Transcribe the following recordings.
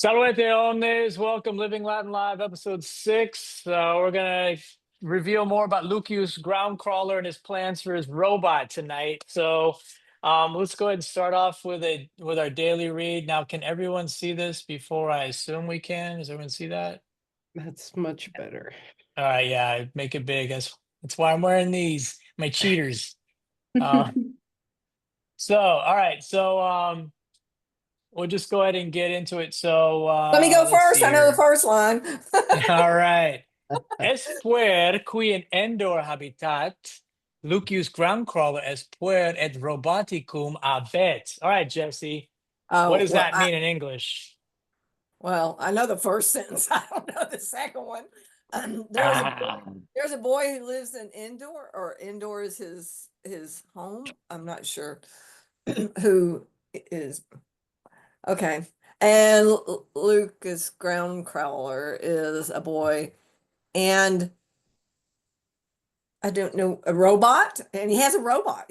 Salve omnes, welcome Living Latin Live, episode 6. We're going to reveal more about Lucius Groundcrawler and his plans for his robot tonight. Let's go ahead and start off with our daily read. Now, can everyone see this before I assume we can? Does everyone see that? That's much better. All right, yeah, make it big. That's why I'm wearing these, my cheaters. All right, we'll just go ahead and get into it. Let me go first. I know the first line. All right. Es puer qui in endor habitat, Lucius Groundcrawler es puer et roboticum abet. All right, Jesse. What does that mean in English? Well, I know the first sentence. I don't know the second one. There's a boy who lives in Indoor, or Indoor is his home. I'm not sure who is. Okay. And Lucas Groundcrawler is a boy, and I don't know, a robot, and he has a robot.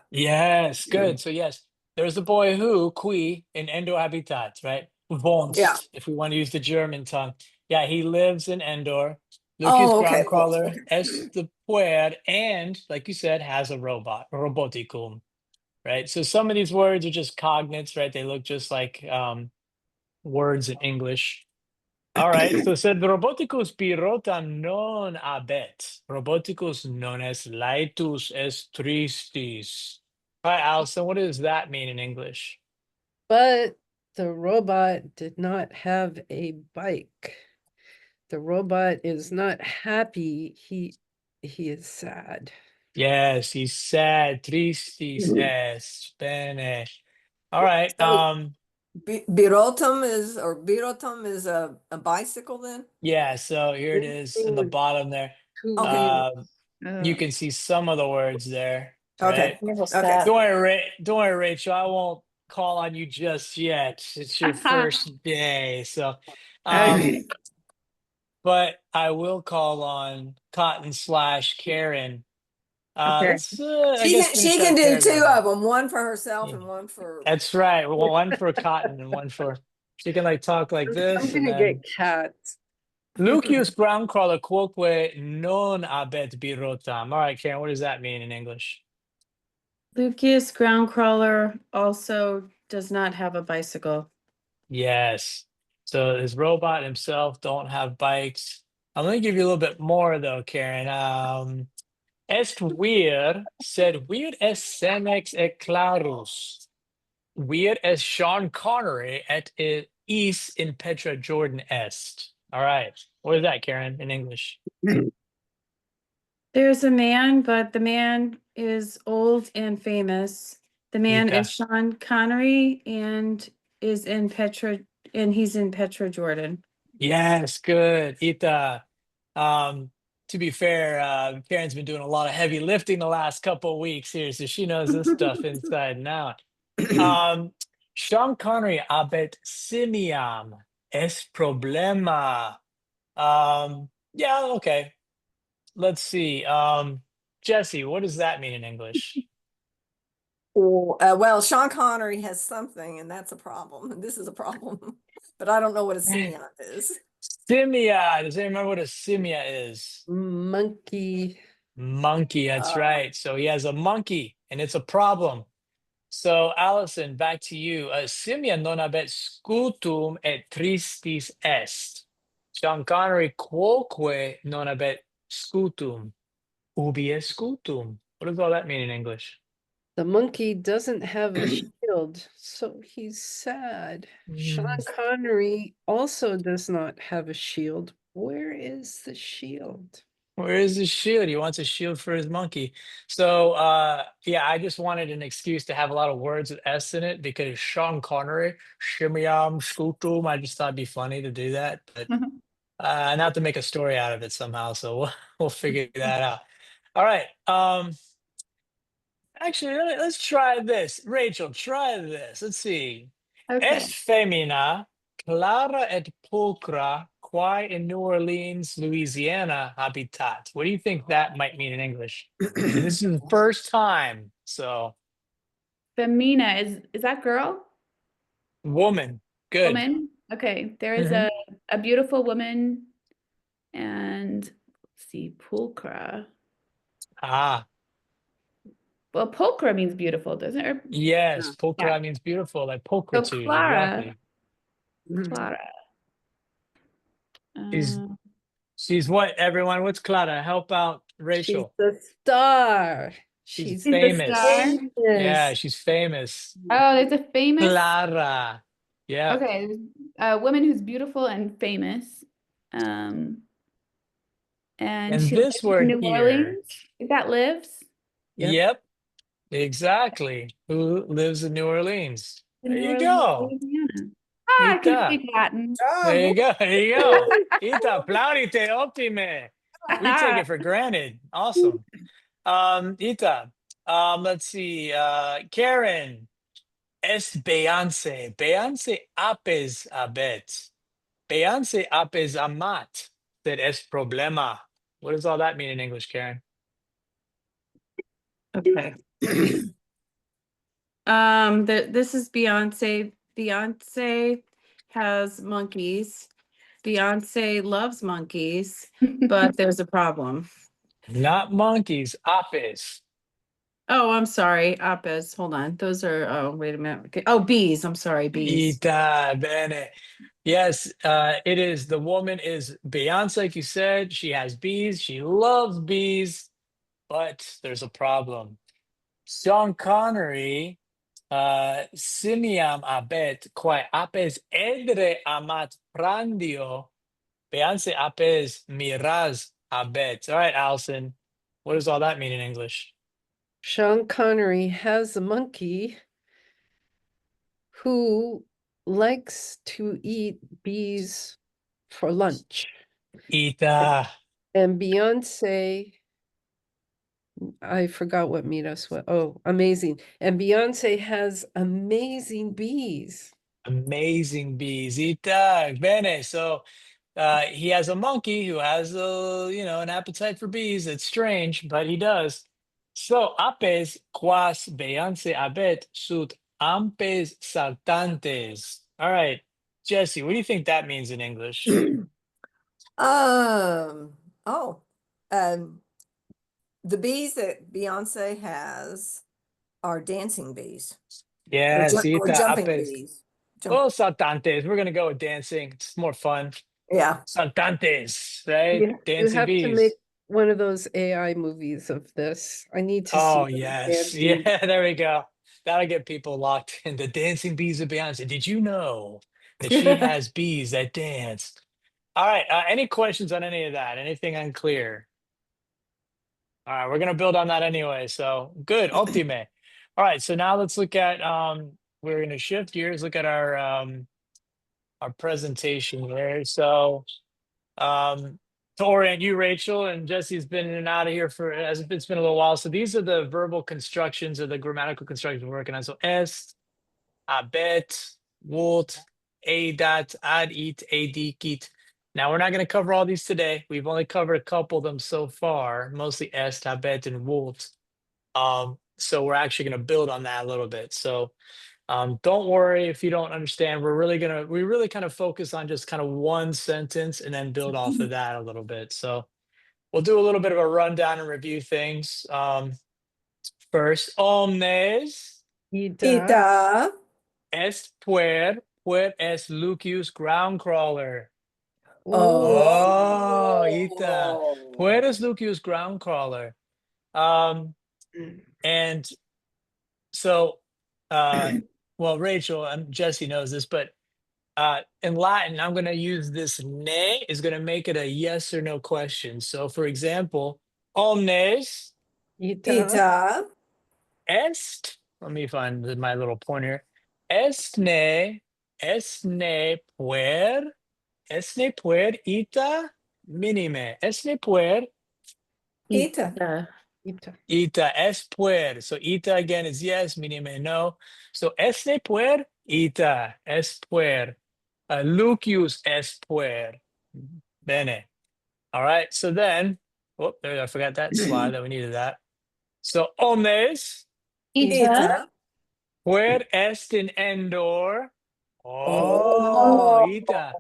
Yes, good. So yes, there's a boy who qui in Endor habitat, right? Wohnt, Yeah. if we want to use the German tongue. Yeah, he lives in Endor. Lucius Groundcrawler es the puer, and like you said, has a robot, roboticum. Right. So some of these words are just cognates, right? They look just like words in English. All right. So it said roboticus pirota non abet. Roboticus non es laetus es tristis. All right, Allison, what does that mean in English? But the robot did not have a bike. The robot is not happy. He is sad. Yes, he's sad. Tristis es. Bene. All right. Birotum is a bicycle then? Yeah, so here it is in the bottom there. You can see some of the words there. Okay. Right? Okay. Don't worry, Rachel. I won't call on you just yet. It's your first day. So but I will call on Cotton/Karen. She can do two of them, one for herself and one for. That's right. One for Cotton and one for. She can talk like this. I'm gonna get cats. Lucius Groundcrawler quoque non abet birotam. All right, Karen, what does that mean in English? Lucius Groundcrawler also does not have a bicycle. Yes. So his robot himself don't have bikes. I'm going to give you a little bit more though, Karen. Est weird said weird es senex et clarus. Weird as Sean Connery at is in Petra Jordan est. All right. What is that, Karen, in English? There's a man, but the man is old and famous. The man is Sean Connery and is in Petra, and he's in Petra Jordan. Yes, good. Ita. To be fair, Karen's been doing a lot of heavy lifting the last couple of weeks here, so she knows this stuff inside and out. Sean Connery abet simiam es problema. Yeah, okay. Let's see. Jesse, what does that mean in English? Well, Sean Connery has something, and that's a problem. This is a problem, but I don't know what a simian is. Simia. Does anyone remember what a simia is? Monkey. Monkey, that's right. So he has a monkey, and it's a problem. So, Allison, back to you. Simia non habet scutum et tristis est. Sean Connery quoque non habet scutum. Ubi est scutum? What does all that mean in English? The monkey doesn't have a shield, so he's sad. Sean Connery also does not have a shield. Where is the shield? Where is the shield? He wants a shield for his monkey. So, yeah, I just wanted an excuse to have a lot of words with S in it because Sean Connery, Shimiam, Scutum, I just thought it'd be funny to do that, but not to make a story out of it somehow. So we'll figure that out. All right. Actually, let's try this. Rachel, try this. Let's see. Okay. Es femina, clara et pulcra, quae in New Orleans, Louisiana habitat. What do you think that might mean in English? This is the first time, so. Femina, is that girl? Woman. Good. Woman? Okay, there is Mhm. a beautiful woman, and let's see, pulchra. Ah, Well, pulchra means beautiful, doesn't it? yes. Yeah. Pulchra means beautiful, like So pulchritude. Clara, Exactly. Clara. She's Uh, she's what, everyone? What's Clara? Help out She's Rachel. the star. She's She's she's the famous. star. Yeah, famous. she's famous. Oh, there's a famous. Clara. Yeah. Okay, there's a woman who's beautiful and famous. And And she this lives in word New here. Orleans. Is that lives? Yep. Yep, exactly. Who lives in New Orleans? In There New you Orleans, go. Louisiana. Ah, I can Ita. speak Latin. There you Oh, go. There you go. Ita, plaudite optime. We take it for granted. Awesome. Ita, let's see. Karen, est Beyonce. Beyonce apes abet. Beyonce apes amat. That es problema. What does all that mean in English, Karen? Okay. This is Beyonce. Beyonce has monkeys. Beyonce loves monkeys, but there's a problem. Not monkeys, apes. Oh, I'm sorry. Apis. Hold on. Those are, oh, wait a minute. Okay. Oh, bees. I'm sorry, bees. Ita, bene. Yes, it is. The woman is Beyonce, like you said. She has bees. She loves bees, but there's a problem. Sean Connery, simiam abet, quae apes edre amat prandio, Beyonce apes miraz abet. All right, Allison, what does all that mean in English? Sean Connery has a monkey who likes to eat bees for lunch. Ita. And Beyonce, I forgot what Midas was. Oh, amazing. And Beyonce has amazing bees. Amazing bees. Ita. Bene. So he has a monkey who has an appetite for bees. It's strange, but he does. So apes quas Beyonce abet sunt ampes saltantes. All right, Jesse, what do you think that means in English? oh, the bees that Beyonce has are dancing bees Yes, or ita jumping apes. bees. Jump, Oh, saltantes. We're gonna go with dancing. It's more fun. yeah. Saltantes, right? You Dancing have to make bees. one of those AI movies of this. I need to see Oh, them yes. dancing. Yeah, there we go. That'll get people locked in. The dancing bees of Beyonce. Did you know that she has bees that dance? All right. Any questions on any of that? Anything unclear? All right, we're gonna build on that anyway. So good, optime. All right, so now let's look at we're gonna shift gears, look at our presentation here. So to orient you, Rachel, and Jesse's been in and out of here for as it's been a little while. So these are the verbal constructions or the grammatical constructions we're working on. So est, abet, wolt, adat, ad, eat, adikit. Now we're not going to cover all these today. We've only covered a couple of them so far, mostly est, abet, and wolt. So we're actually going to build on that a little bit. So don't worry if you don't understand. We really kind of focus on just kind of one sentence and then build off of that a little bit. So we'll do a little bit of a rundown and review things. First, omnes Ida. Ita. est puer est Lucius Groundcrawler. Oh. Oh, ita. Puer est Lucius Groundcrawler. And so, well, Rachel and Jesse knows this, but in Latin, I'm going to use this ne is going to make it a yes or no question. So, for example, omnes Ida. Ita. est. Let me find my little pointer. Esne puer ita minime. Esne puer Ita. Ida. ita es puer. So ita again is yes, minime no. So esne puer ita es puer. Lucius es puer. Bene. All right. So then, oh, there I forgot that slide that we needed that. So omnes Ita. Ita. puer est in endor. Oh, Oh, ita.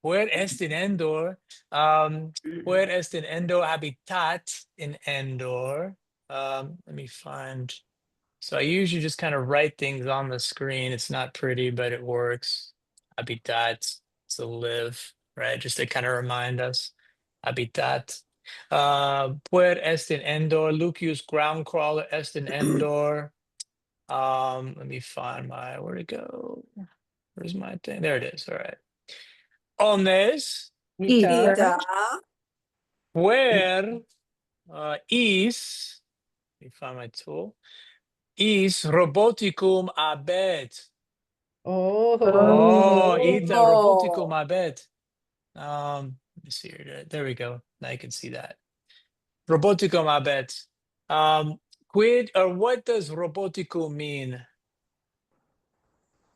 Puer est in Endor. Puer est in Endor habitat in Endor. Let me find. So I usually just kind of write things on the screen. It's not pretty, but it works. Habitat to live, right? Just to kind of remind us. Habitat. Puer est in Endor. Lucius Groundcrawler est in Endor. Let me find where'd it go? Where's my thing? There it is. All right. Omnes, Ita. Ita. where is, let me find my tool, is roboticum abet. Oh. Oh, ita roboticum Oh. abet. Let me see here. There we go. Now you can see that. Roboticum abet. Quid or what does roboticum mean?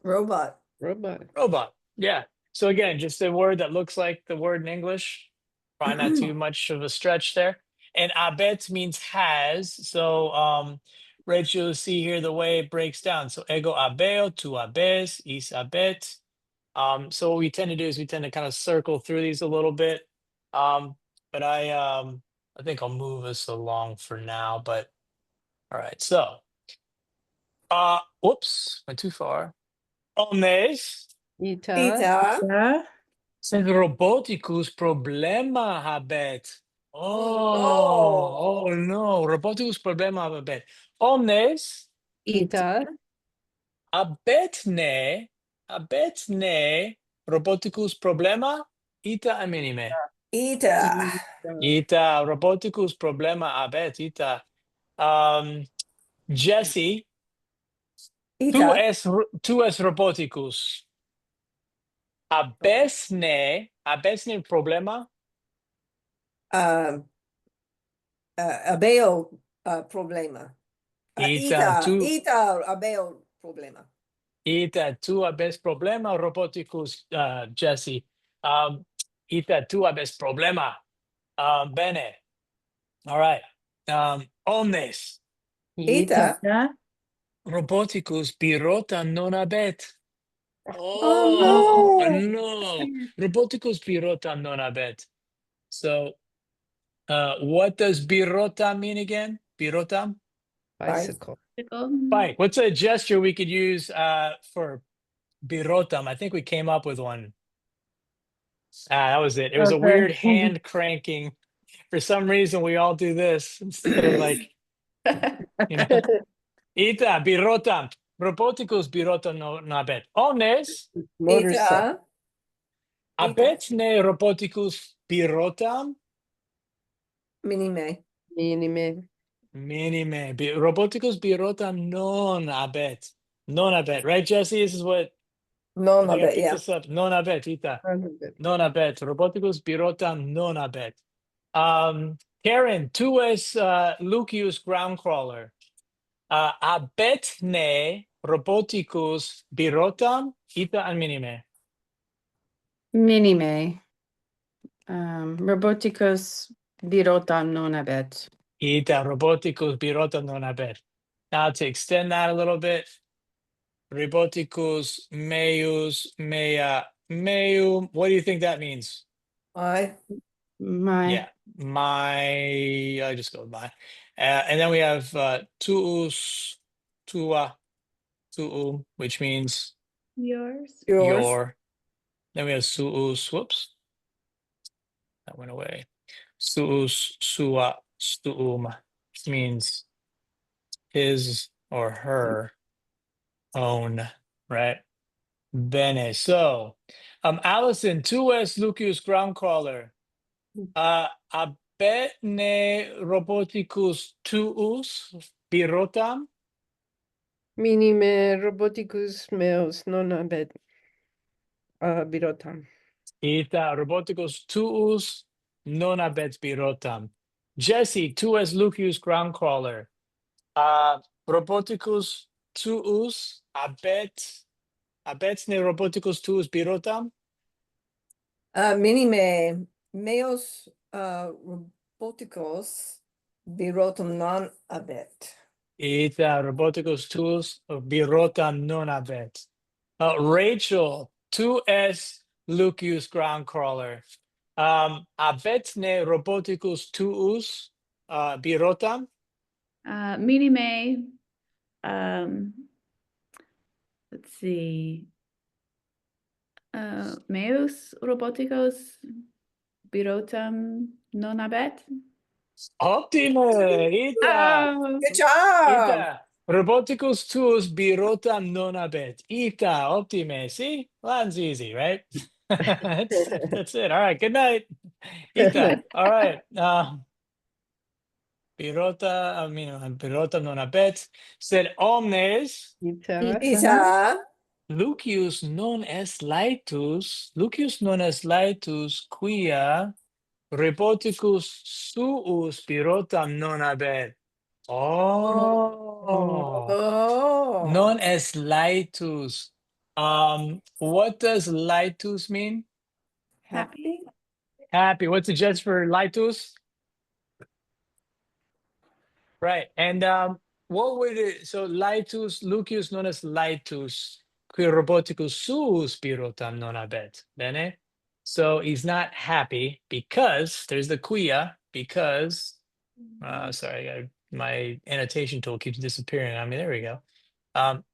Robot. Robot. Robot. Yeah. So again, just a word that looks like the word in English. Probably not too much of a stretch there. And abet means has. So Rachel, you see here the way it breaks down. So ego abeo, tu abes, is abet. So what we tend to do is we tend to kind of circle through these a little bit. But I think I'll move us along for now. But all right, so whoops, went too far. Omnes. Ita. Ita. Yeah. Sed roboticus problema habet. Oh, Oh no, roboticus problema habet. Omnes Ita. abetne roboticus problema ita a minime. Ita. Ita roboticus problema abet ita. Jesse, Ita. tu es roboticus. Abesne problema. Abeo problema. Ita tu Abeo problema. Ita tu abes problema roboticus, Jesse. Ita tu abes problema. Bene. All right. Omnes Ita. Yeah. roboticus birota non abet. Oh Oh no. Roboticus birota non abet. So what does birota mean again? Birota? Bicycle. Bike. What's a gesture we could use for birotam? I think we came up with one. That was it. It was a Okay. weird hand cranking. For some reason, we all do this instead of like, you know, ita birotam. Roboticus birotam no nabet. Omnes Motorcycle. abet ne roboticus birotam Minime. Minime. minime. Roboticus birotam non abet. Non abet. Right, Jesse? This is what I Non think I abet, picked yeah. this up. Non abet, ita. Robot. Non abet. Roboticus birotam non abet. Karen, tu es Lucius Groundcrawler. Abetne roboticus birotam ita an minime. Minime. Roboticus birotam non abet. Ita roboticus birotam non abet. Now to extend that a little bit, roboticus meum. What do you think that means? I. My. Yeah, I just go with my. And then we have tuus, tua, tuum, which means Yours. Yours. your. Then we have suus, whoops. That went away. Suus, sua, suum, which means his or her own, right? Bene. So, Allison, tu es Lucius Groundcrawler. Abetne roboticus tuus birotam. Minime roboticus meos non abet. Birotam. Ita roboticus tuus non abet birotam. Jesse, tu es Lucius Groundcrawler. Roboticus tuus abetne roboticus tuus birotam. Minime. Meos roboticos birotum non abet. Ita roboticus tuus birotam non abet. Rachel, 2s Lucius Groundcrawler. Abetne Roboticus tuus birotam. Minime. Let's see. Meus roboticos birotam non habet. Optime, Ita. Oh, Good job. Ita. Roboticus tuus birotam non habet. Ita, optime. See? Well, that's easy, right? that's it. All right. Good night. Ita. All right. Birotam non habet. Sed omnes. Ita. Ita. Lucius non est laetus. Lucius non est laetus quia Roboticus suus birotam non habet. Oh, Oh. non est laetus. What does laetus mean? happy. Happy. What's the jest for laetus? Right. And what would it? So laetus, Lucius non est laetus, qui roboticus suus birotam non habet. Bene. So he's not happy because there's the quia because. Sorry, my annotation tool keeps disappearing on me. There we go.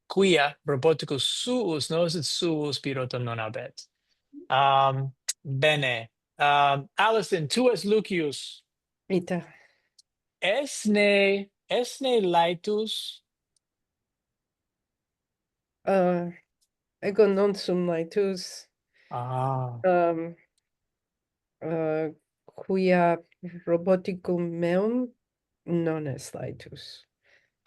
Quia roboticus suus, notice it's suus birotam non habet. Bene. Allison, tuus Lucius. Ita. Esne laetus. Ego non sum laetus. Quia roboticum meum non est laetus.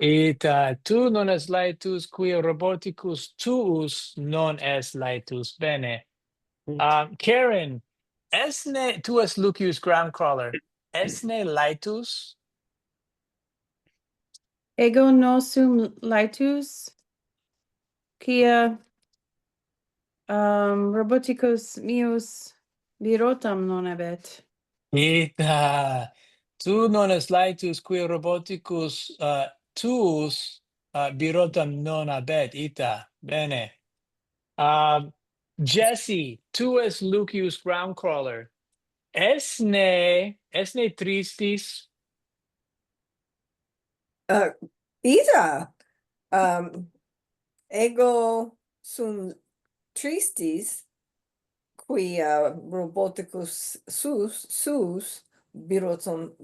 Ita, tu non est laetus, quia roboticus tuus non est laetus. Bene. Karen, esne tuus Lucius Groundcrawler. Esne laetus. Ego no sum laetus. Quia roboticus meus birotam non habet. Ita, tu non est laetus, quia roboticus tuus birotam non habet. Ita, bene. Jesse, tuus Lucius Groundcrawler. Esne tristis. Ita. Ego sum tristis quia roboticus sus birotam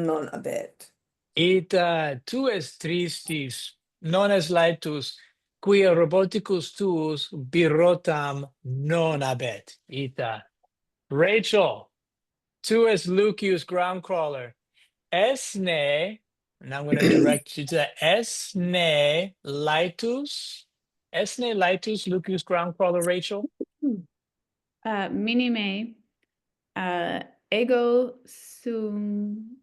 non habet. Ita, tu es tristis, non es laetus, quia roboticus tuus birotam non habet. Ita. Rachel, tu es Lucius Groundcrawler. Esne, and I'm going to direct you to esne laetus. Esne laetus Lucius Groundcrawler, Rachel. Minime. Ego sum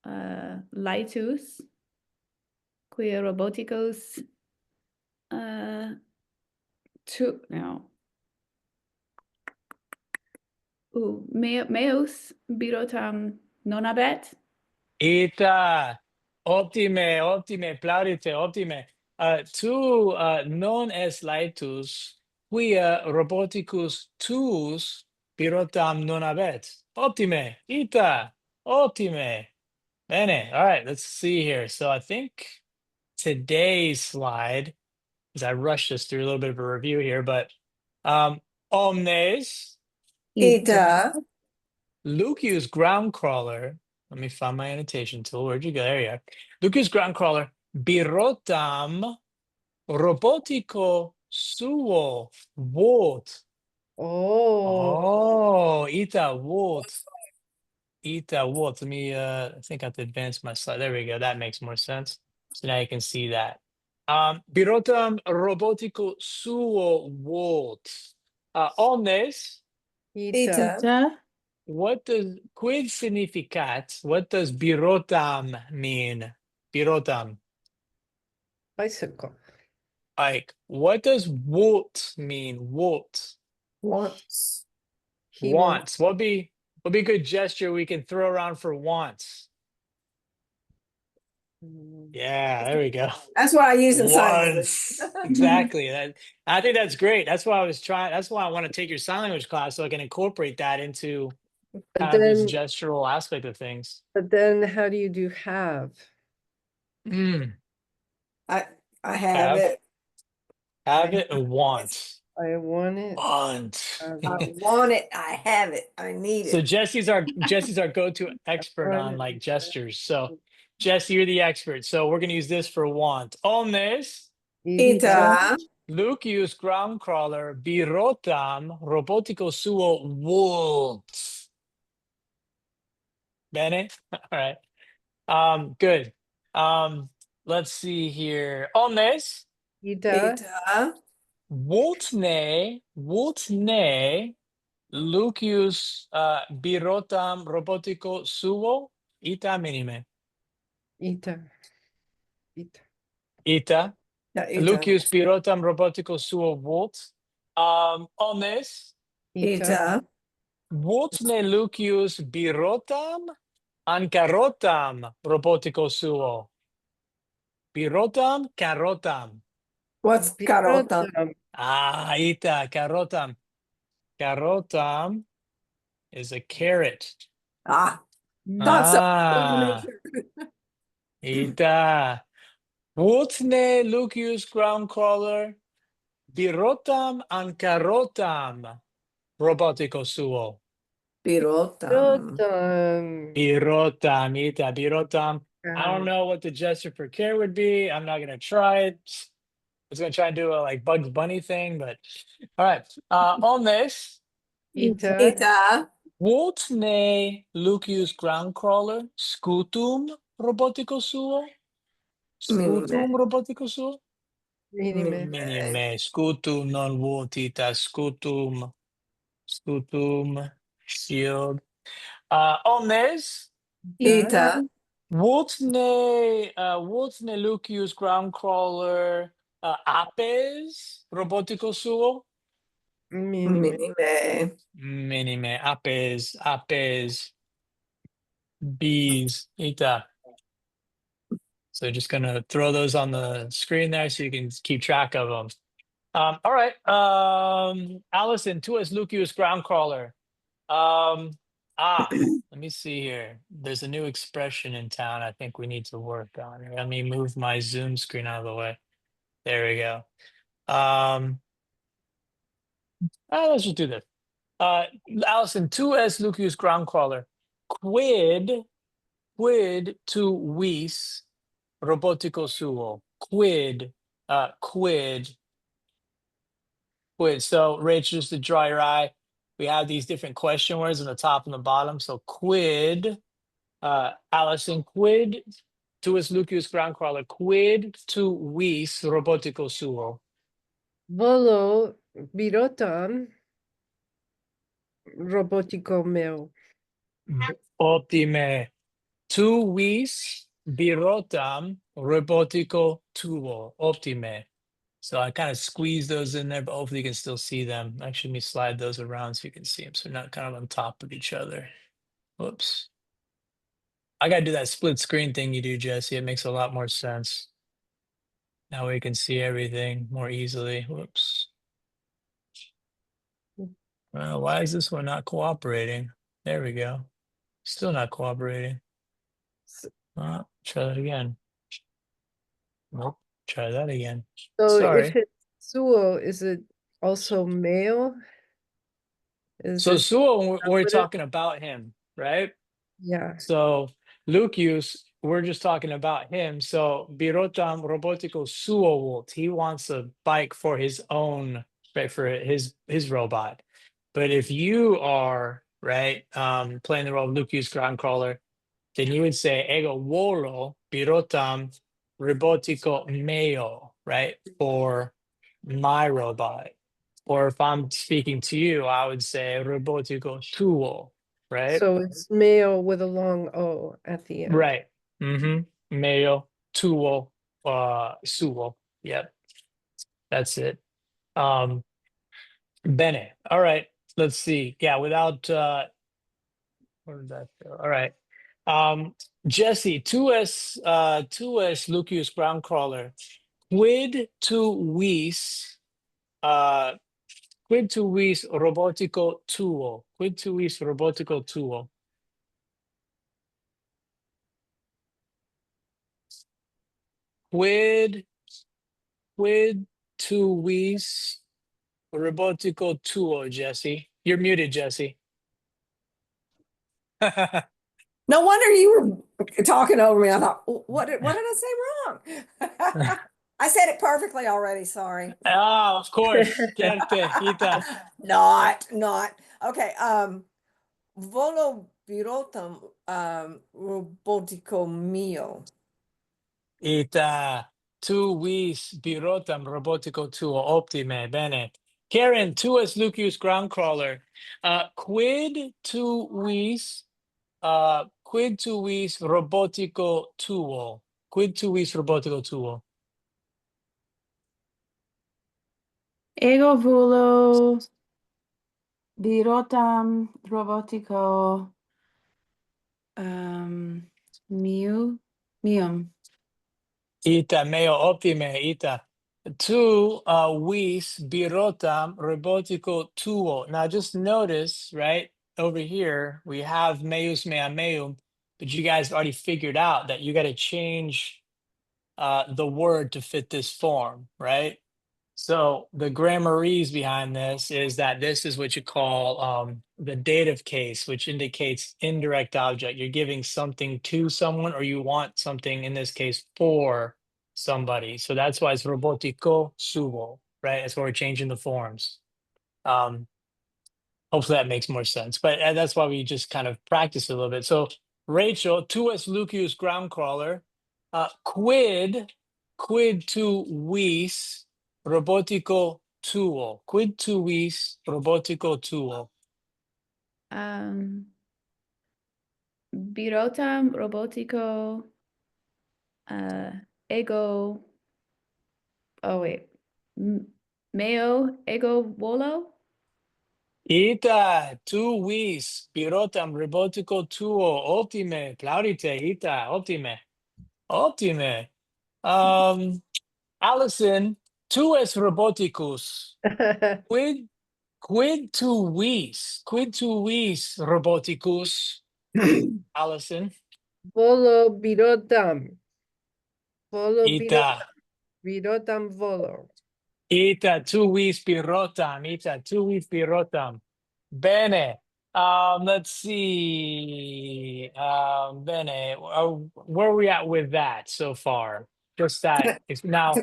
laetus. Quia roboticus meus birotam non habet. Ita, optime, plaudite, optime. Tu non es laetus, quia roboticus tuus birotam non habet. Optime, ita, optime. Bene, all right, let's see here. So I think today's slide, as I rushed us through a little bit of a review here, but omnes, Ita. Lucius Groundcrawler. Let me find my annotation tool. Where'd you go? There you are. Lucius Groundcrawler. Birotam robotico suo vot. Oh. Ita vot. Ita vot. Let me I think I have to advance my slide. There we go. That makes more sense. So now you can see that. Birotam robotico suo vot. Omnes. Ita. What does quid significat? What does birotam mean? Birotam. Bicycle. Like, what does wot mean? Wot. Wants. He Wants. What be a good gesture we can throw around for wants? Yeah, there we go. That's what I use in sign language. Once. Exactly. I think that's great. That's why I was trying. That's why I want to take your sign language class so I can incorporate that into But kind of this then, gestural aspect of things. but then how do you do have? Mm. I have it. Have it and want. I want it. Want. have I it, want it. I have it. I need So it. Jesse's our go-to expert want on it. like gestures. So Jesse, you're the expert. So we're gonna use this for want. Omnes Ita. Lucius Groundcrawler birotam robotico suo vult. Bene? All right. Good. Let's see here. Omnes Ita. Ita. Wultne Lucius birotam robotico suo ita minime. Ita. Ita. Ita No, Ita. Lucius birotam robotico suo vult. Omnes Ita. Wultne Lucius birotam ancarotam robotico suo. Birotam carotam. What's carota? Ita carotam. Carotam is a carrot. Ah, thought so. Ah, Ita. Wultne Lucius Groundcrawler birotam ancarotam robotico suo. Pirotam. Birotam, Ita, birotam. I don't Um, know what the gesture for care would be. I'm not gonna try it. I was gonna try and do a like Bugs Bunny thing, but all right. Omnes Ita. Ita. Wultne Lucius Groundcrawler scutum robotico suo. Scutum robotico suo. Minime. Minime. Scutum non vultita. Scutum. Shield. Omnes Ita. Wultne Lucius Groundcrawler apes robotico suo. Minime. Minime. Minime. Apes. Bees. Ita. So just gonna throw those on the screen there so you can keep track of them. All right. Allison, tuas Lucius Groundcrawler. Let me see here. There's a new expression in town I think we need to work on. Let me move my Zoom screen out of the way. There we go. Let's just do this. Allison, tuas Lucius Groundcrawler. Quid tu vis robotico suo. Quid. So, Rach, just to draw your eye, we have these different question words on the top and the bottom. So, quid, Allison, quid tuus Lucius Groundcrawler, quid tu vis robotico suo. Volo birotam robotico meo. Optime. Tu vis birotam robotico tuo. Optime. So I kind of squeeze those in there, but hopefully you can still see them. Actually, let me slide those around so you can see them. So they're not kind of on top of each other. Whoops. I got to do that split screen thing you do, Jesse. It makes a lot more sense. Now we can see everything more easily. Whoops. Why is this one not cooperating? There we go. Still not cooperating. Try that again. Nope. Try that again. So Sorry. if it's suo, is it also male? So Suo, we're it- talking about him, right? Yeah. So Lucius, we're just talking about him. So Birotam Robotico Suo Volt, he wants a bike for his own, right, for his robot. But if you are, right, playing the role of Lucius Groundcrawler, then you would say ego volo Birotam Robotico meo, right, for my robot. Or if I'm speaking to you, I would say robotico tuo, right? So it's male with a long O at the end. Right. Meo, tuo, suo. Yep. That's it. Bene. All right. Let's see. Yeah, without where did that go? All right. Jesse, tu es Lucius Groundcrawler. Quid tu vis, quid tu vis robotico tuo? Quid tu vis robotico tuo? Quid tu vis robotico tuo, Jesse? You're muted, Jesse. No wonder you were talking over me. I thought, what did I say wrong? I said it perfectly already. Sorry. Ah, of course. Certe, Ita. Not. Okay. Volo birotam robotico mio. Ita. Tu vis birotam robotico tuo. Optime. Bene. Karen, tu es Lucius Groundcrawler. Quid tu vis robotico tuo? Quid tu vis robotico tuo? Ego volo birotam robotico mium. Ita meo optime, ita. Tu vis birotam robotico tuo. Now just notice, right, over here, we have meus mea meum, but you guys already figured out that you got to change the word to fit this form, right? So the grammarese behind this is that this is what you call the dative case, which indicates indirect object. You're giving something to someone, or you want something, in this case, for somebody. So that's why it's robotico suo, right? That's why we're changing the forms. Hopefully that makes more sense. But that's why we just kind of practice a little bit. So Rachel, tu es Lucius Groundcrawler, quid tu vis robotico tuo? Quid tu vis robotico tuo? Birotam robotico ego. Oh wait, meo ego volo. Ita, tu vis birotam robotico tuo. Optime, plaudite, ita, optime, optime. Allison, tu es roboticus. Quid tu vis roboticus, Allison? Volo birotam. Volo Ita, birotam volo. ita tu vis birotam. Bene. Let's see. Bene. Where are we at with that so far? Just that. It's now.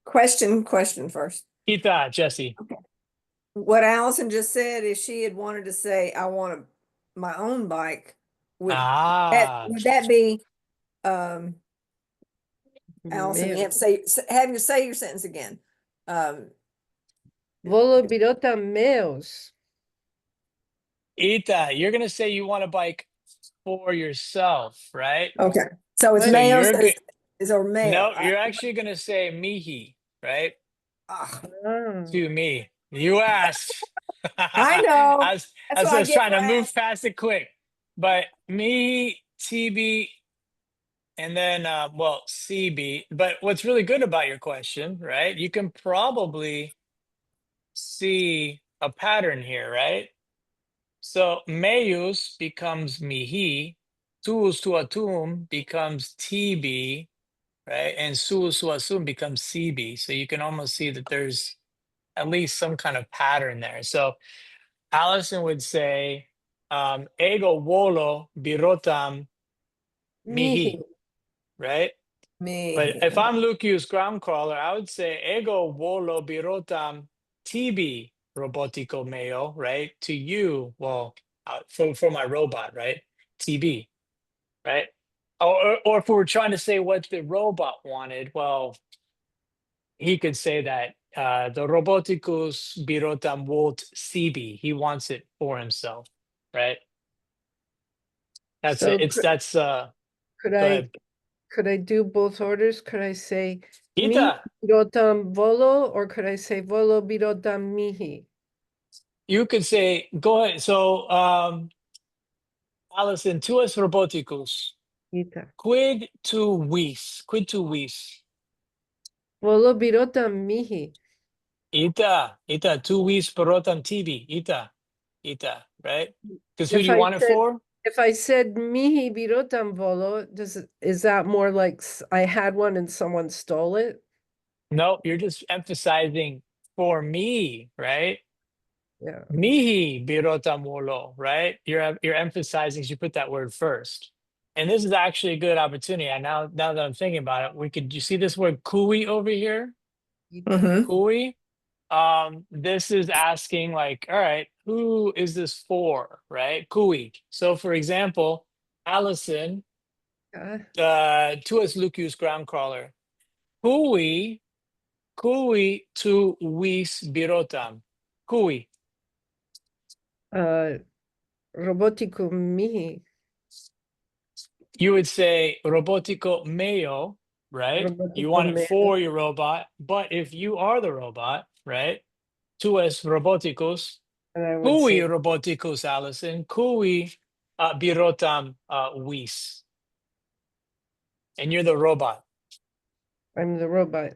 Question first. Ita, Jesse. Okay. What Allison just said, if she had wanted to say, I want my own bike, would that be Allison, you have to having to say your sentence again. Volo birotam meos. Ita, you're gonna say you want a bike for yourself, right? Okay. So it's So males you're is or male. no, you're actually gonna say mihi, right? Ah. To me. You asked. I know. I That's what was I get trying to for move asking. past it quick. But mihi, TB, and then well, CB. But what's really good about your question, right? You can probably see a pattern here, right? So meus becomes mihi, tuus tuatum becomes TB, right? And suus suasum becomes CB. So you can almost see that there's at least some kind of pattern there. So Allison would say, ego volo birotam mihi, right? But if I'm Lucius Groundcrawler, I would say ego volo birotam TB robotico meo, right? To you, well, for my robot, right? TB, right? Or if we're trying to say what the robot wanted, well, he could say that the roboticus birotam volt CB. He wants it for himself, right? That's So it. That's could go ahead. could I do both orders? Could I say mi Ita, birotam volo, or could I say volo birotam mihi? you could say, go ahead. So Allison, tuus roboticus. Ita. Quid tu vis? Quid tu vis? Volo birotam mihi. Ita, tu vis birotam tibi. Ita, right? Because who do If you I want it said for? if I said mihi birotam volo, is that more like I had one and someone stole it? Nope, you're just emphasizing for me, right? Yeah. Mihi birotamolo, right? You're emphasizing you put that word first. And this is actually a good opportunity. And now that I'm thinking about it, you see this word kui over here? Mm-hmm. Kui. This is asking like, all right, who is this for, right? Kui. So for example, Allison, tuas Lucius Groundcrawler. Kui tu vis birotam. Kui. Robotico mihi. You would say robotico meo, right? You Robotico want it meo. for your robot. But if you are the robot, right? Tu es roboticus. And I would Cui say roboticus, Allison. Cui birotam vis. And you're the robot. I'm the robot.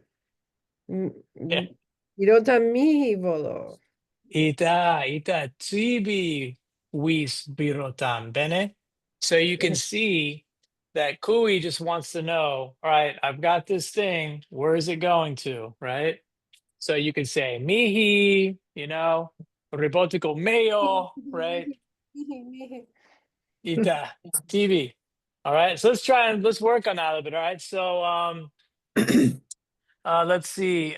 Yeah. Birotam mihi volo. Ita tibi vis birotam. Bene? So you can see that Cui just wants to know, all right, I've got this thing. Where is it going to? Right? So you could say mihi, robotico meo, right? Ita, TV. All right. So let's work on that a little bit. All right. So let's see.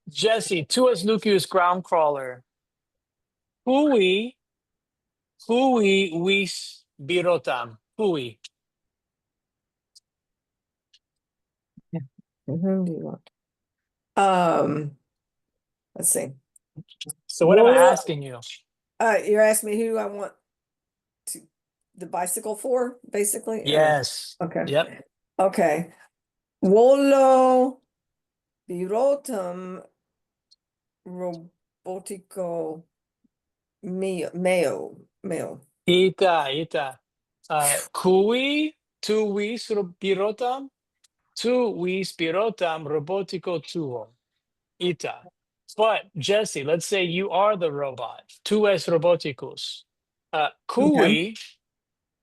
Jesse, tuas Lucius Groundcrawler. Hui vis birotam. Hui. Whom do you want? Let's see. So what am I asking you? You're asking me who I want the bicycle for, basically? Yes. Okay. Yep. Okay. Volo birotum robotico meo. Ita. Cui tu vis birotam? Tu vis birotam robotico tuo. Ita. But Jesse, let's say you are the robot. Tu es roboticus. Okay.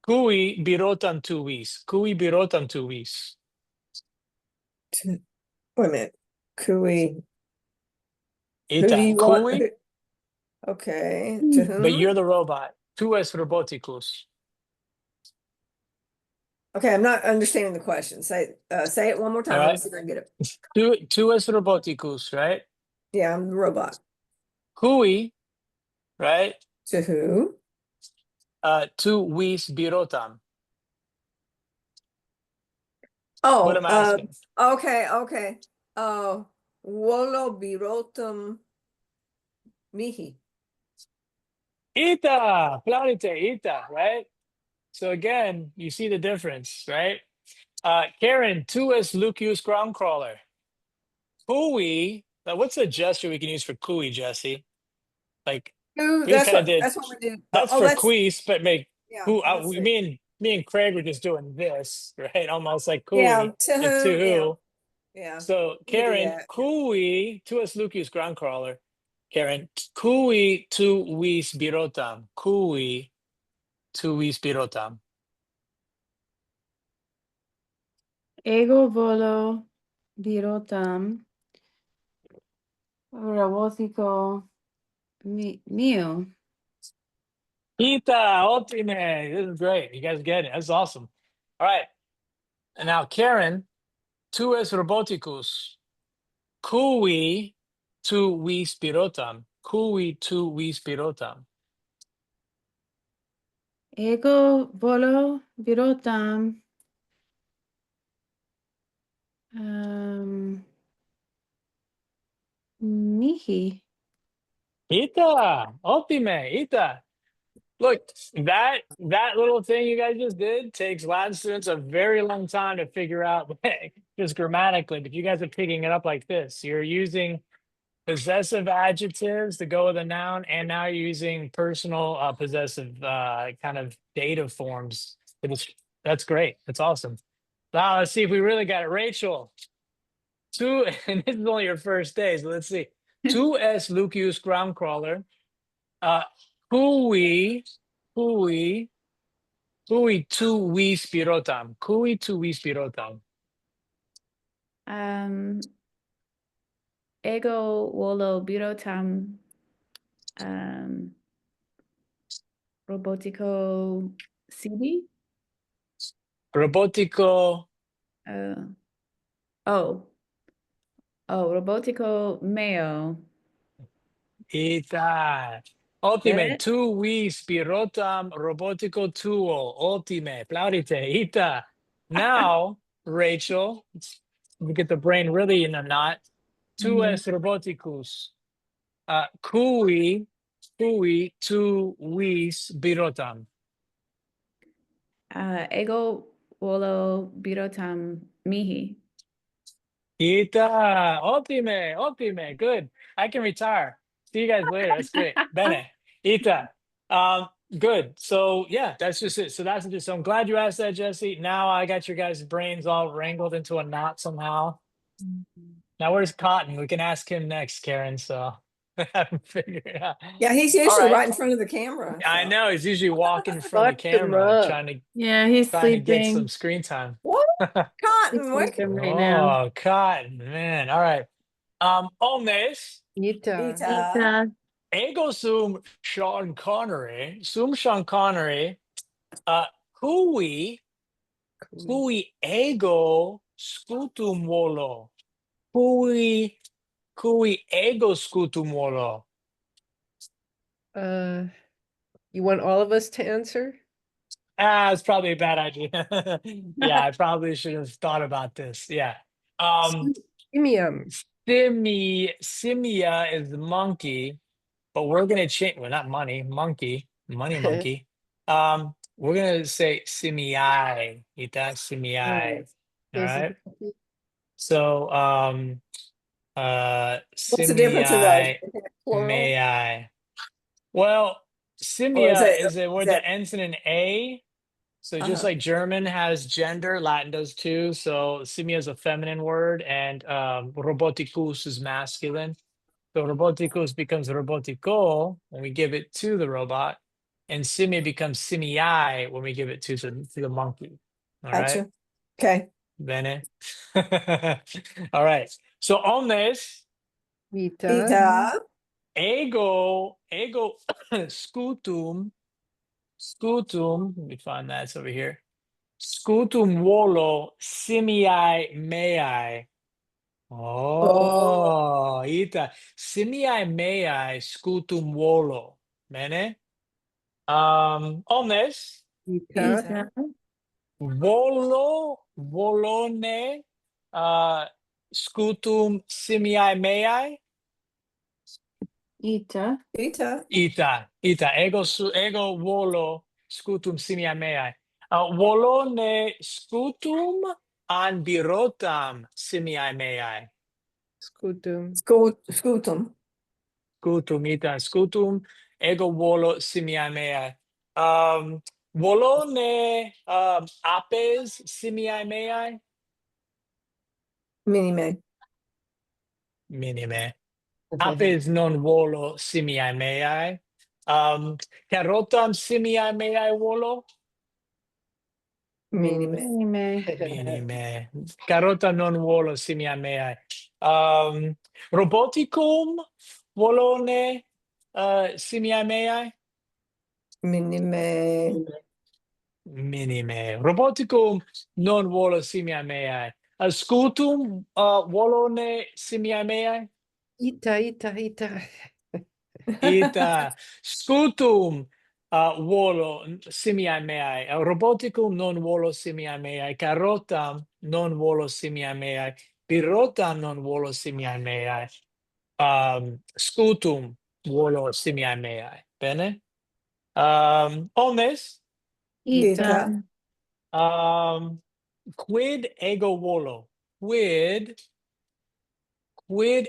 Cui birotam tu vis. Cui birotam tu vis. Wait a minute. Who do Ita. you want? Cui, Okay. To but whom? you're the robot. Tu es roboticus. Okay, I'm not understanding the question. Say it one more All time. Let me right. see if I can get it. Tu es roboticus, right? Yeah, I'm the robot. Cui, right? To who? Tu vis birotam. What Oh, am I asking? okay. Volo birotum mihi. Ita, clarite, ita, right? So again, you see the difference, right? Karen, tu es Lucius Groundcrawler. Cui, what's a gesture we can use for cui, Jesse? Like Who? we just kind of did. That's what we do. That's for quis, but make yeah. who? Let's see. Me and Craig were just doing this, right? Almost like Yeah, cui to and to whom? Yeah, who. yeah. So We could do Karen, that. cui tu es Lucius Groundcrawler. Karen, cui tu vis birotam. Cui tu vis birotam. Ego volo birotam robotico mio. Ita, ultime. This is great. You guys get it. That's awesome. All right. And now, Karen, tu es roboticus. Cui tu vis birotam. Cui tu vis birotam. Ego volo birotam mihi. Ita, ultime, Ita. Look, that little thing you guys just did takes Latin students a very long time to figure out just grammatically, but you guys are picking it up like this. You're using possessive adjectives to go with a noun, and now you're using personal possessive kind of dative forms. That's great. That's awesome. Now let's see if we really got it. Rachel, and this is only your first day, so let's see. Tu es Lucius Groundcrawler. Cui tu vi spirotam. Cui tu vi spirotam. Ego volo birotam robotico CD. Robotico. Robotico meo. Ita. Ultime, tu vi spirotam robotico tuo. Ultime. Plaudite. Ita. Now, Rachel, we get the brain really in a knot. Tu es roboticus. Cui tu vis birotam. Ego volo birotam mihi. Ita, ultime, good. I can retire. See you guys later. That's great. Bene. Ita. Good. So yeah, that's just it. So that's just, so I'm glad you asked that, Jesse. Now I got your guys' brains all wrangled into a knot somehow. Now where's Cotton? We can ask him next, Karen. So I haven't figured it out. Yeah, he's usually right in front of the camera. I so. know he's usually walking in front of the Locked him camera, up. trying to He's get some sleeping. screen time. What? He's Cotton, what? sleeping right now. Oh, Cotton, man. All right. Omnes. Ita. Ita. Ego sum Sean Connery. Cui ego scutum volo. Cui ego scutum volo. You want all of us to answer? It's probably a bad idea. Yeah, I probably should have thought about this. Yeah. Simium. Simia is the monkey, but we're gonna change. Well, not monkey. We're gonna say simiai. Ita simiai. All right. So What's the difference of those? simiai Plural? may I. Well, Or is simia it- is a word is that that- ends in an A. So just like German has gender, Latin does too. So simia is a feminine word, and roboticus is masculine. So roboticus becomes robotico when we give it to the robot, and simia becomes simiai when we give it to the monkey. All right, Gotcha. Okay. bene. All right. So omnes Ita. ego scutum. Let me find that. It's over here. Scutum volo simiai mei. Oh, ita. Simiai mei scutum volo. Bene. Omnes Ita. volone scutum simiai mei. Ita. Ita. Ego volo scutum simiai mei. Volone scutum an birotam simiai mei. Scutum. Scutum. Scutum, ita, scutum, ego volo simiai mei. Volone apes simiai mei. Minime. Minime. Apes non volo simiai mei. Carotam simiai mei volo. Minime. Minime. Carota non volo simiai mei. Roboticum volone simiai mei. Minime. Minime. Roboticum non volo simiai mei. Scutum volone simiai mei. Ita. Ita. Scutum volo simiai mei. Roboticum non volo simiai mei. Carotam non volo simiai mei. Pirotam non volo simiai mei. Scutum volo simiai mei. Bene. Omnes. Ita. Quid ego volo. Quid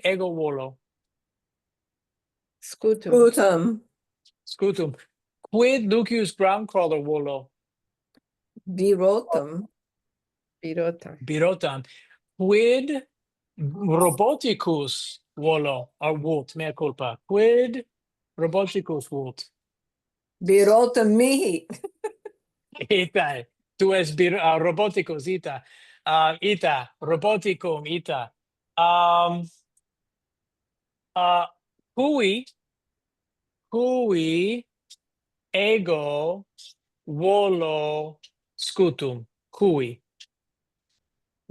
ego volo. Scutum. Scutum. Scutum. Quid Lucius Groundcrawler volo? Birotum. Birota. Birotam. Quid Roboticus volo? Or vult, mea culpa. Quid Roboticus vult? Birotum mihi. Ita. Tu es Roboticus, ita. Ita. Roboticum, ita. Cui ego volo scutum. Cui.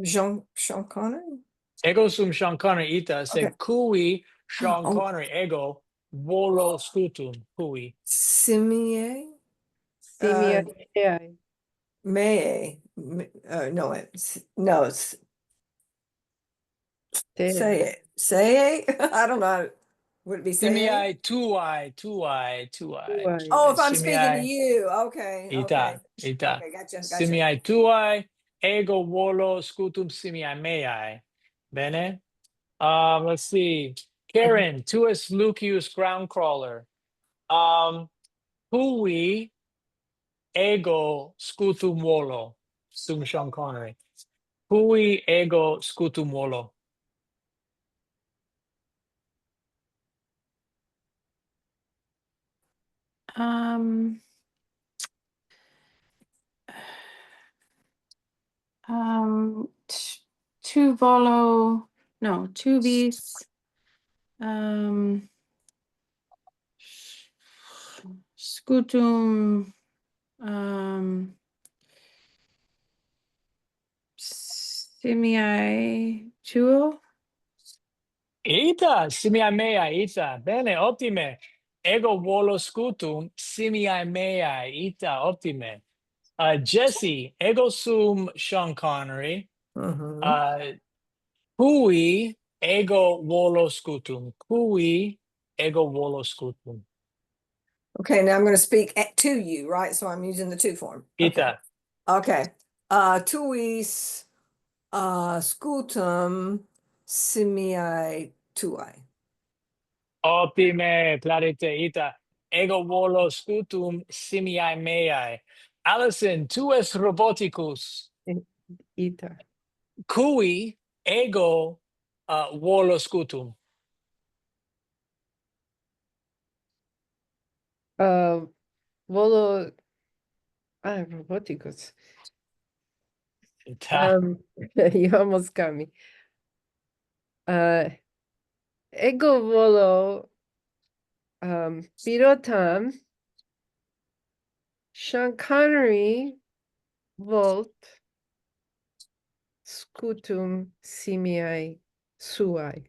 Sean Connery. Ego sum Sean Connery ita. Okay. Se cui Sean Oh. Connery ego volo scutum. Cui. Simie. Simiae. May. No, it's say it. Say it. I don't know. Would it be say it? Tuai. Oh, if I'm Simii speaking to you. Okay. ita. Okay, gotcha. Simii tuai ego volo scutum simii meai. Bene. Let's see. Karen, tuus Lucius Groundcrawler. Cui ego scutum volo sum Sean Connery. Cui ego scutum volo. Tu volo, no, tu vis, scutum, simii tuo. Ita, simii meai, ita. Bene, ottime. Ego volo scutum simii meai, ita, ottime. Jesse, ego sum Sean Connery. Cui ego volo scutum. Cui ego volo scutum. Okay, now I'm going to speak to you, right? So I'm using the to form. Ita. Okay. Tuis scutum simii tuae. Ottime, clarite, ita. Ego volo scutum simii meai. Allison, tu es roboticus. Ita. Cui ego volo scutum. Volo. Roboticus. Ita. You almost got me. Ego volo Birotam Sean Connery Volt Scutum Simii Suai.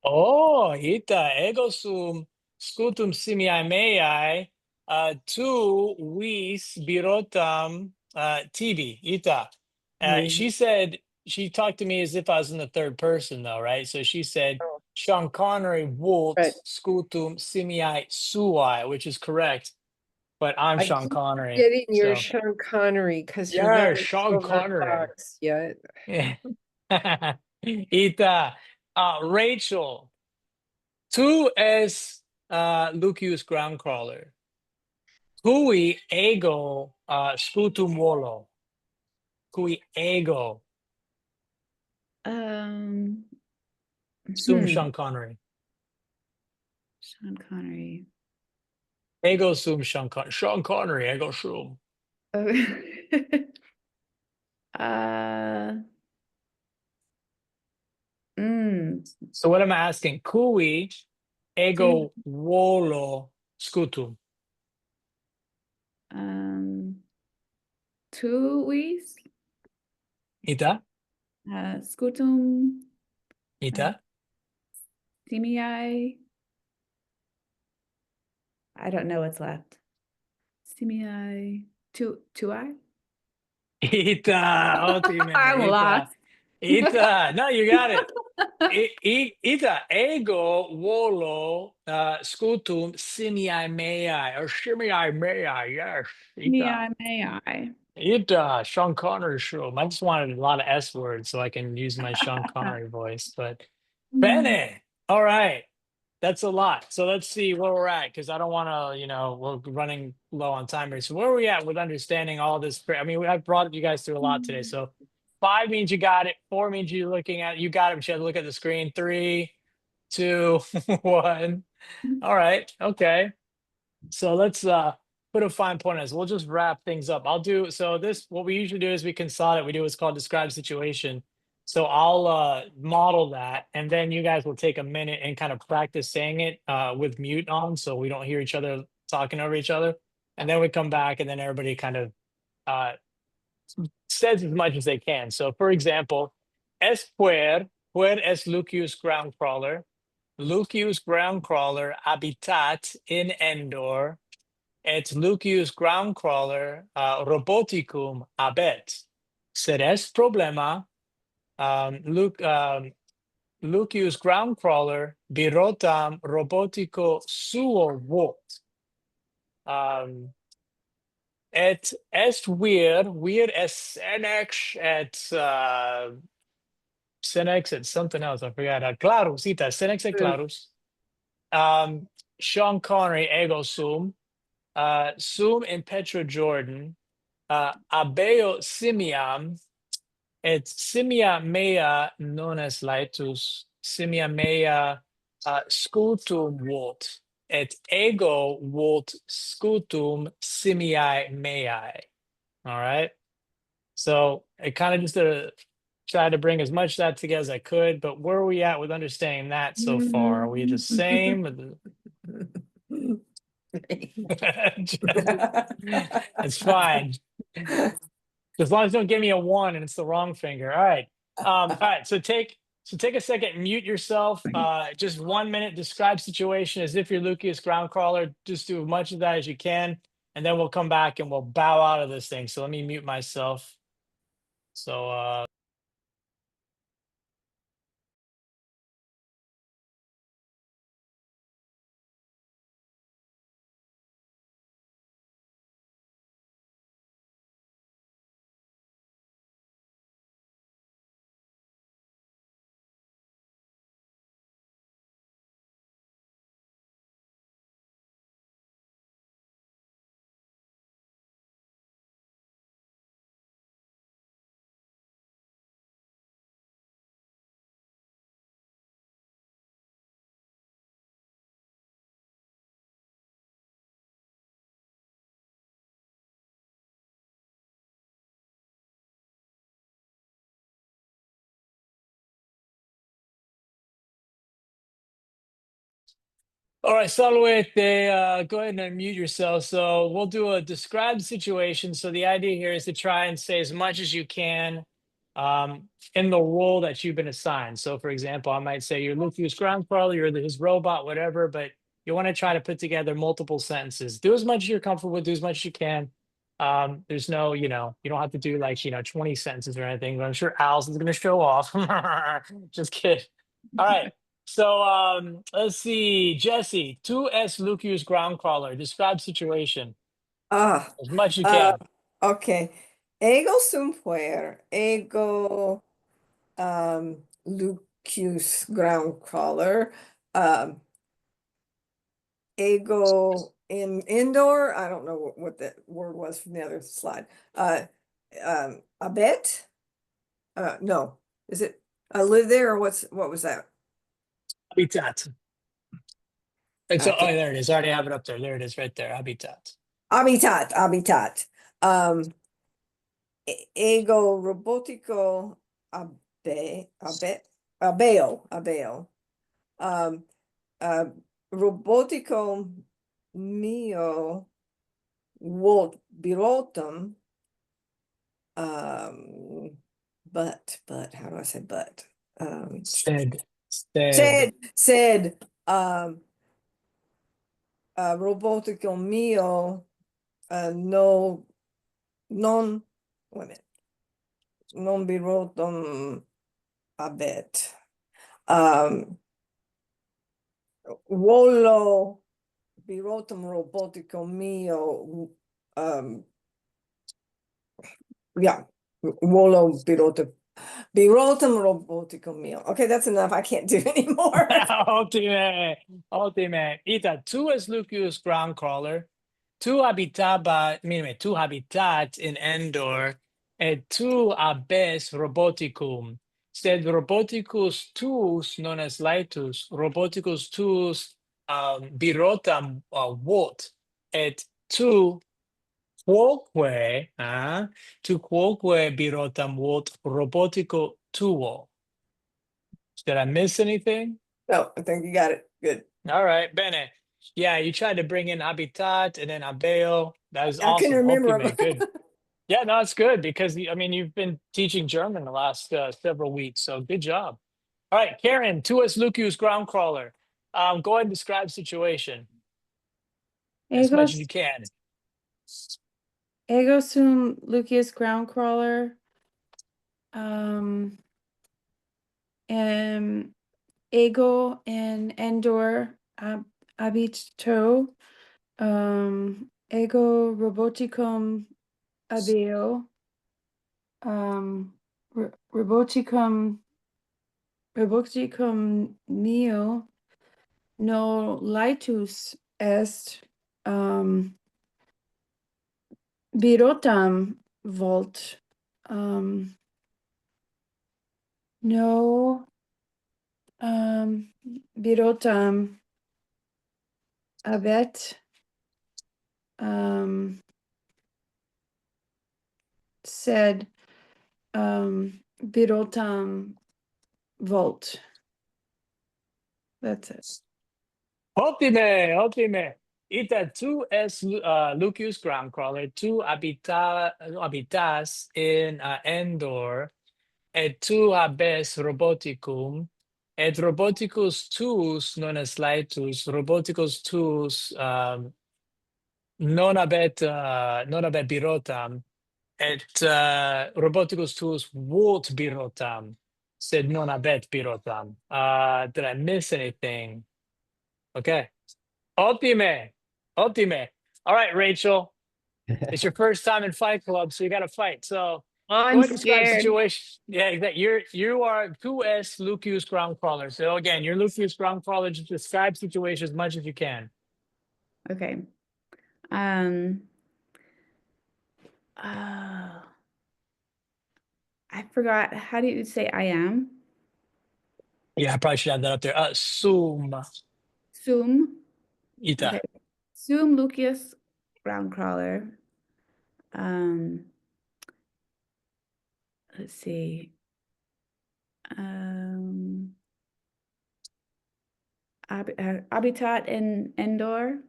Oh, ita, ego sum scutum simii meai, tu vis birotam tibi, ita. She said, she talked to me as if I was in the third person though, right? So she said, Sean Connery vult Right. scutum simii suai, which is correct, but I'm Sean keep Connery. Getting your So. Sean Connery because you're Yeah, not Sean Connery. yet. Yeah. Ita, Rachel, tu es Lucius Groundcrawler. Cui ego sputum volo. Cui ego sum Sean Connery. Sean Connery. Ego sum Sean Connery. Sean Connery, ego sum. So what am I asking? Cui ego volo scutum. Tu vis, Ita? scutum, Ita? simii. I don't know what's left. Simii, tuai. Ita, ottime, I'm Ita. lost. Ita, no, you got it. Ita, ego volo scutum simii meai, or simii meai, yes. Ita. Simii. Ita, Sean Connery show. I just wanted a lot of S words so I can use my Sean Connery voice, but Bene. All right. That's a lot. So let's see where we're at, because I don't want to, we're running low on time here. So where are we at with understanding all this? I mean, I've brought you guys through a lot today. So 5 means you got it. 4 means you're looking at, you got it, but you have to look at the screen. 3, 2, 1. All right. Okay. So let's put a fine point on this. We'll just wrap things up. What we usually do is we consolidate. We do what's called describe situation. So I'll model that, and then you guys will take a minute and kind of practice saying it with mute on, so we don't hear each other talking over each other. And then we come back, and then everybody kind of says as much as they can. So for example, puer es Lucius Groundcrawler. Lucius Groundcrawler habitat in Endor. Et Lucius Groundcrawler roboticum habet. Sed est problema Lucius Groundcrawler birotam robotico suo vot. Et est vir est senex et something else, I forgot. Clarus, senex et clarus. Sean Connery ego sum in Petra Jordan, abeo simiam, et simia mea non est laetus, simia mea scutum vult, et ego vult scutum simiae meae. All right. So I kind of just tried to bring as much of that together as I could, but where are we at with understanding that so far? Are we the same? It's fine. As long as you don't give me a 1 and it's the wrong finger. All right. All right. So take a second, mute yourself. Just 1 minute, describe situation as if you're Lucius Groundcrawler. Just do as much of that as you can. And then we'll come back and we'll bow out of this thing. So let me mute myself. So all right, Salute, go ahead and unmute yourself. So we'll do a described situation. So the idea here is to try and say as much as you can in the role that you've been assigned. So for example, I might say you're Lucius Groundcrawler, you're his robot, whatever, but you want to try to put together multiple sentences. Do as much as you're comfortable with, do as much as you can. There's no, you don't have to do like, 20 sentences or anything, but I'm sure Allison's going to show off. Just kidding. All right. So let's see, Jesse, 2S Lucius Groundcrawler, describe situation as much as you can. Okay. Ego sum puer, ego Lucius Groundcrawler, ego in indoor, I don't know what that word was from the other slide. Abet? No, is it I live there or what was that? Habitat. And so, Okay. oh, there it is. I already have it up there. There it is, right there. Habitat. Habitat. Ego robotico abeo. Robotico mio volt birotum. But how do I say but? Said. Robotico mio non birotum abet. Volo birotum robotico mio volo birotum Birotum roboticum meal. Okay, that's enough. I can't do anymore. Ultimate, ultimate. Ita, tu es Lucius Groundcrawler, tu habitat in Endor, et tu habes roboticum. Sed roboticus tuus non es laetus, roboticus tuus birotam vot, et tu quoque, tu quoque birotam vot robotico tuo. Did I miss anything? No, I think you got it. Good. All right, bene. Yeah, you tried to bring in habitat and then abeo. That was I couldn't awesome. Hope you remember made them. good. Yeah, no, it's good because I mean you've been teaching German the last several weeks, so good job. All right, Karen, tuus Lucius Groundcrawler. Go ahead and describe situation as much as you can. Ego sum Lucius Groundcrawler. Ego in Endor habito. Ego roboticum abeo. Roboticum neo no laetus est birotam volt no birotam abet sed birotam volt. That's it. Optime, optime. Ita tu es Lucius Groundcrawler, tu habitas in Endor, et tu habes roboticum, et roboticus tuus non es laetus, roboticus tuus non habet birotam, et roboticus tuus vult birotam, sed non habet birotam. Did I miss anything? Okay. Ultime. Ultime. All right, Rachel. It's your first time in Fight Club, so you got to fight. So Oh, go I'm ahead and describe scared. situation. Yeah, that you are 2S Lucius Groundcrawler. So again, you're Lucius Groundcrawler. Just describe situation as much as you can. Okay. I forgot. How do you say I am? Yeah, I probably should have that up there. Sum. Sum. Ita. Okay. Sum Lucius Groundcrawler. Let's see. Habitat in Endor.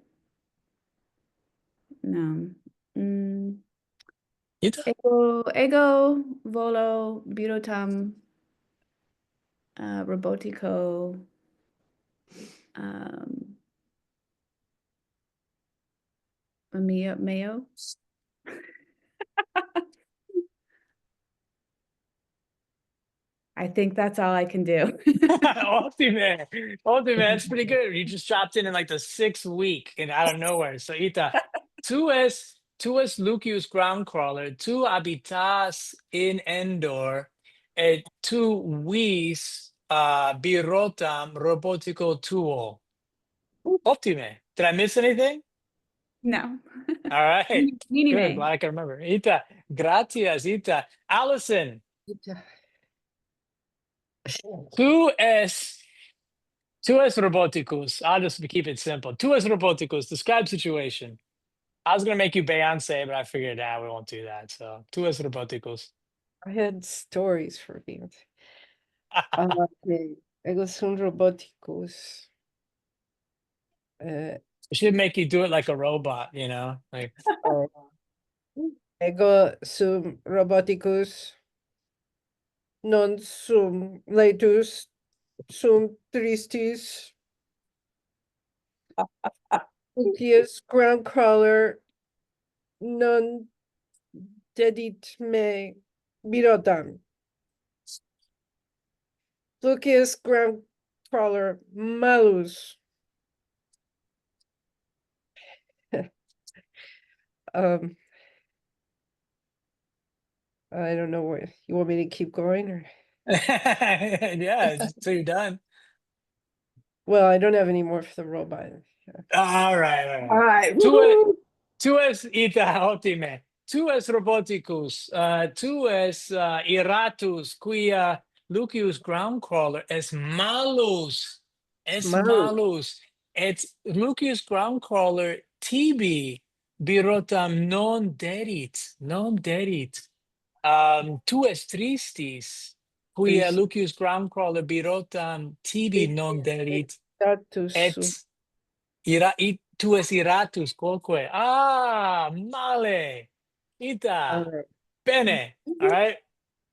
No. Ita. Ego volo birotam robotico mayo. I think that's all I can do. Ultimate. Ultimate. That's pretty good. You just dropped in like the 6th week and out of nowhere. So Ita. 2S Lucius Groundcrawler, tu habitas in Endor, et tu vis birotam robotico tuo. Optime. Did I miss anything? No. All right. Good. Minime. Glad I can remember. Ita. Gratias, Ita. Allison. 2S. 2S Roboticus. I'll just keep it simple. 2S Roboticus. Describe situation. I was gonna make you Beyonce, but I figured out we won't do that. So 2S Roboticus. I had stories for Beyonce. Okay. Ego sum roboticus. It should make you do it like a robot, you know? Like Ego sum roboticus non sum laetus sum tristis Lucius Groundcrawler non dedit me birotam. Lucius Groundcrawler malus. I don't know where you want me to keep going or. Yeah, so you're done. Well, I don't have any more for the robot. All right. All right. Tu es ita optime. Tu es roboticus. Tu es iratus, quia Lucius Groundcrawler es malus. Es malus. Et Lucius Groundcrawler tibi birotam non derit. Non derit. Tu es tristis, quia Lucius Groundcrawler birotam tibi non derit. Et tu es iratus quoque. Ah, male. Ita. Bene. All right.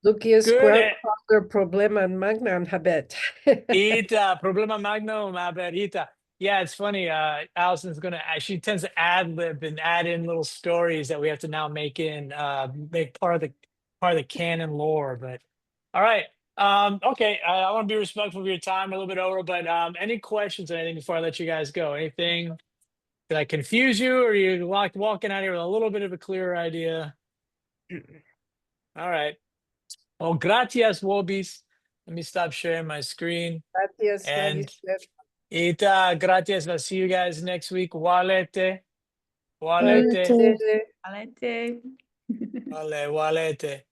Lucius Good. Groundcrawler problema magnum habet. Ita. Problema magnum habet. Ita. Yeah, it's funny. Allison's she tends to ad lib and add in little stories that we have to now make part of the canon lore. But all right. Okay. I want to be respectful of your time, a little bit over, but any questions or anything before I let you guys go? Anything? Did I confuse you, or are you walking out here with a little bit of a clearer idea? All right. Well, gratias, Wobis. Let me stop sharing my screen. Gratias, And Ita, gratias. I'll see you guys next week. Walete. Walete. Walete.